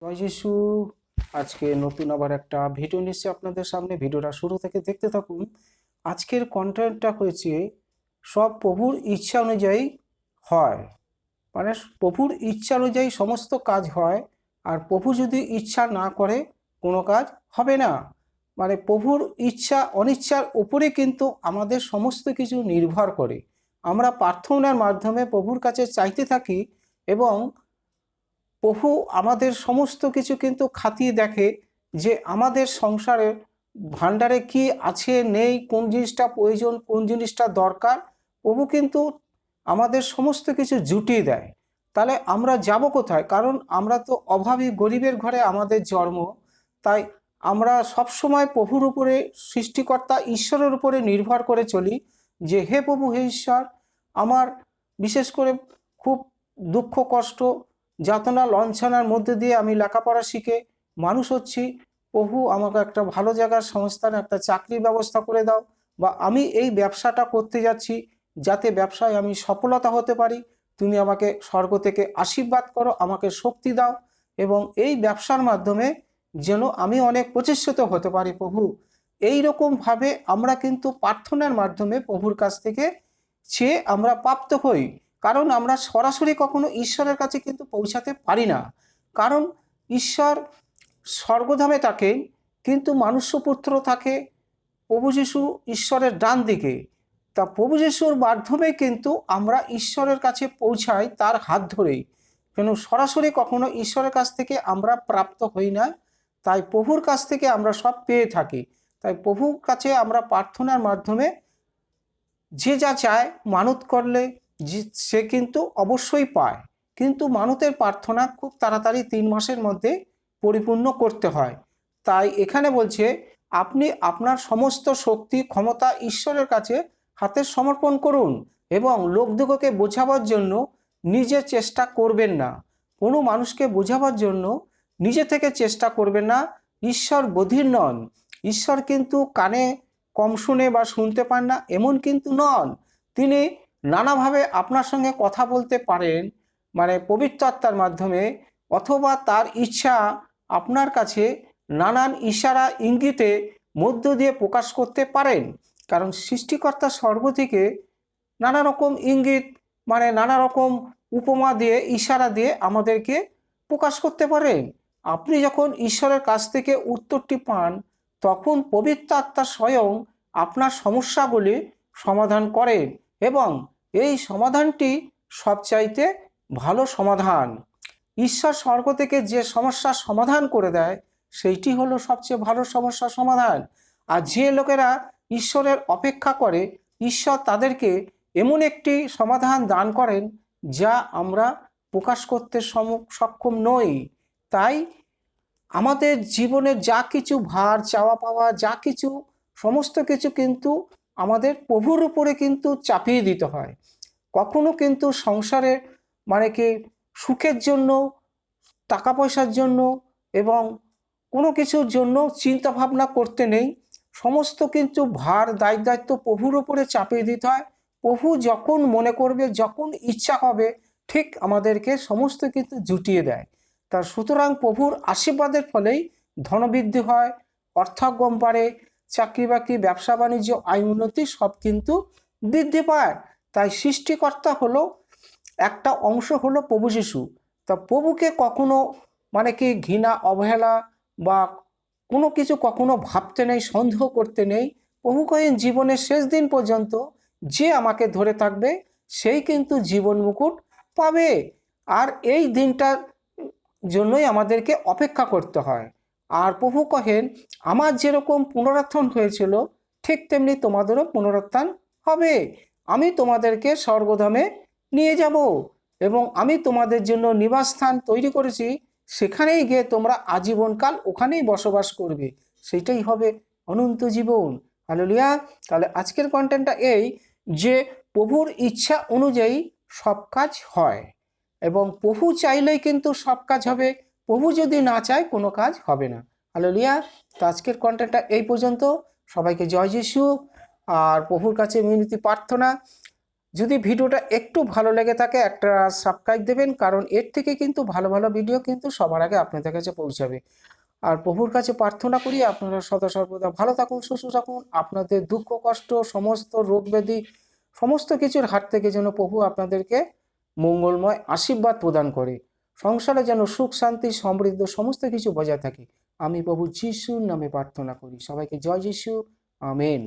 জয় যিশু। আজকে নতুন আবার একটা ভিডিও নিচ্ছি আপনাদের সামনে। ভিডিওটা শুরু থেকে দেখতে থাকুন। আজকের কন্টেন্টটা হয়েছে সব প্রভুর ইচ্ছা অনুযায়ী হয়, মানে প্রভুর ইচ্ছা অনুযায়ী সমস্ত কাজ হয়, আর প্রভু যদি ইচ্ছা না করে কোনো কাজ হবে না। মানে প্রভুর ইচ্ছা অনিচ্ছার উপরে কিন্তু আমাদের সমস্ত কিছু নির্ভর করে। আমরা প্রার্থনার মাধ্যমে প্রভুর কাছে চাইতে থাকি এবং প্রভু আমাদের সমস্ত কিছু কিন্তু খাতিয়ে দেখে যে আমাদের সংসারের ভাণ্ডারে কি আছে নেই, কোন জিনিসটা প্রয়োজন, কোন জিনিসটা দরকার। প্রভু কিন্তু আমাদের সমস্ত কিছু জুটিয়ে দেয়। তাহলে আমরা যাব কোথায়? কারণ আমরা তো অভাবী গরিবের ঘরে আমাদের জন্ম। তাই আমরা সবসময় প্রভুর উপরে, সৃষ্টিকর্তা ঈশ্বরের উপরে নির্ভর করে চলি যে হে প্রভু, হে ঈশ্বর, আমার বিশেষ করে খুব দুঃখ কষ্ট যাতনা লঞ্ছনার মধ্যে দিয়ে আমি লেখাপড়া শিখে মানুষ হচ্ছি। প্রভু আমাকে একটা ভালো জায়গার সংস্থানে একটা চাকরির ব্যবস্থা করে দাও, বা আমি এই ব্যবসাটা করতে যাচ্ছি যাতে ব্যবসায় আমি সফলতা হতে পারি। তুমি আমাকে স্বর্গ থেকে আশীর্বাদ করো, আমাকে শক্তি দাও এবং এই ব্যবসার মাধ্যমে যেন আমি অনেক প্রতিষ্ঠিত হতে পারি প্রভু। এই রকমভাবে আমরা কিন্তু প্রার্থনার মাধ্যমে প্রভুর কাছ থেকে চেয়ে আমরা প্রাপ্ত হই। কারণ আমরা সরাসরি কখনো ঈশ্বরের কাছে কিন্তু পৌঁছাতে পারি না। কারণ ঈশ্বর স্বর্গধামে থাকেন, কিন্তু মনুষ্যপুত্র থাকে প্রভু যিশু ঈশ্বরের ডান দিকে। তা প্রভু যিশুর মাধ্যমে কিন্তু আমরা ঈশ্বরের কাছে পৌঁছাই তার হাত ধরেই, কেন সরাসরি কখনো ঈশ্বরের কাছ থেকে আমরা প্রাপ্ত হই না। তাই প্রভুর কাছ থেকে আমরা সব পেয়ে থাকি। তাই প্রভুর কাছে আমরা প্রার্থনার মাধ্যমে যে যা চায় মানত করলে সে কিন্তু অবশ্যই পায়। কিন্তু মানতের প্রার্থনা খুব তাড়াতাড়ি 3 মাসের মধ্যে পরিপূর্ণ করতে হয়। তাই এখানে বলছে আপনি আপনার সমস্ত শক্তি ক্ষমতা ঈশ্বরের কাছে হাতে সমর্পণ করুন এবং লোকদিগকে বোঝাবার জন্য নিজে চেষ্টা করবেন না। কোনো মানুষকে বোঝাবার জন্য নিজে থেকে চেষ্টা করবেন না। ঈশ্বর বধির নন। ঈশ্বর কিন্তু কানে কম শুনে বা শুনতে পান না এমন কিন্তু নন। তিনি নানাভাবে আপনার সঙ্গে কথা বলতে পারেন, মানে পবিত্র আত্মার মাধ্যমে, অথবা তার ইচ্ছা আপনার কাছে নানান ইশারা ইঙ্গিতে মধ্য দিয়ে প্রকাশ করতে পারেন। কারণ সৃষ্টিকর্তা সর্ব থেকে নানা রকম ইঙ্গিত, মানে নানা রকম উপমা দিয়ে ইশারা দিয়ে আমাদেরকে প্রকাশ করতে পারেন। আপনি যখন ঈশ্বরের কাছ থেকে উত্তরটি পান তখন পবিত্র আত্মা স্বয়ং আপনার সমস্যাগুলি সমাধান করেন এবং এই সমাধানটি সবচাইতে ভালো সমাধান। ঈশ্বর স্বর্গ থেকে যে সমস্যার সমাধান করে দেয় সেইটি হলো সবচেয়ে ভালো সমস্যার সমাধান। আর যে লোকেরা ঈশ্বরের অপেক্ষা করে ঈশ্বর তাদেরকে এমন একটি সমাধান দান করেন যা আমরা প্রকাশ করতে সক্ষম নই। তাই আমাদের জীবনে যা কিছু ভার চাওয়া পাওয়া যা কিছু সমস্ত কিছু কিন্তু আমাদের প্রভুর উপরে কিন্তু চাপিয়ে দিতে হয়। কখনো কিন্তু সংসারে মানে কি সুখের জন্য, টাকা পয়সার জন্য এবং কোনো কিছুর জন্য চিন্তা ভাবনা করতে নেই। সমস্ত কিন্তু ভার দায়িত্ব প্রভুর উপরে চাপিয়ে দিতে হয়। প্রভু যখন মনে করবে, যখন ইচ্ছা হবে, ঠিক আমাদেরকে সমস্ত কিছু জুটিয়ে দেয়। তার সুতরাং প্রভুর আশীর্বাদের ফলেই ধনবৃদ্ধি হয়, অর্থাগম বাড়ে, চাকরি বাকরি ব্যবসা বাণিজ্য আয় উন্নতি সব কিন্তু বৃদ্ধি পায়। তাই সৃষ্টিকর্তা হলো একটা অংশ হলো প্রভু যিশু। তা প্রভুকে কখনো মানে কি ঘৃণা অবহেলা বা কোনো কিছু কখনো ভাবতে নেই, সন্দেহ করতে নেই। প্রভু কহেন জীবনের শেষ দিন পর্যন্ত যে আমাকে ধরে থাকবে সেই কিন্তু জীবন মুকুট পাবে। আর এই দিনটার জন্যই আমাদেরকে অপেক্ষা করতে হয়। আর প্রভু কহেন আমার যেরকম পুনরুত্থান হয়েছিল ঠিক তেমনি তোমাদেরও পুনরুত্থান হবে। আমি তোমাদেরকে স্বর্গধামে নিয়ে যাব এবং আমি তোমাদের জন্য নিবাসস্থান তৈরি করেছি, সেখানেই গিয়ে তোমরা আজীবনকাল ওখানেই বসবাস করবে। সেটাই হবে অনন্ত জীবন। হালেলুয়া। তাহলে আজকের কন্টেন্টটা এই যে প্রভুর ইচ্ছা অনুযায়ী সব কাজ হয় এবং প্রভু চাইলেই কিন্তু সব কাজ হবে। প্রভু যদি না চায় কোনো কাজ হবে না। হালেলুয়া। তো আজকের কন্টেন্টটা এই পর্যন্ত। সবাইকে জয় যিশু। আর প্রভুর কাছে মিনতি প্রার্থনা যদি ভিডিওটা একটু ভালো লেগে থাকে একটা সাবস্ক্রাইব দেবেন, কারণ এর থেকে কিন্তু ভালো ভালো ভিডিও কিন্তু সবার আগে আপনাদের কাছে পৌঁছাবে। আর প্রভুর কাছে প্রার্থনা করি আপনারা সদা সর্বদা ভালো থাকুন, সুস্থ থাকুন, আপনাদের দুঃখ কষ্ট সমস্ত রোগ ব্যাধি সমস্ত কিছুর হাত থেকে যেন প্রভু আপনাদেরকে মঙ্গলময় আশীর্বাদ প্রদান করে, সংসারে যেন সুখ শান্তি সমৃদ্ধ সমস্ত কিছু বজায় থাকে। আমি প্রভু যিশুর নামে প্রার্থনা করি। সবাইকে জয় যিশু, আমেন।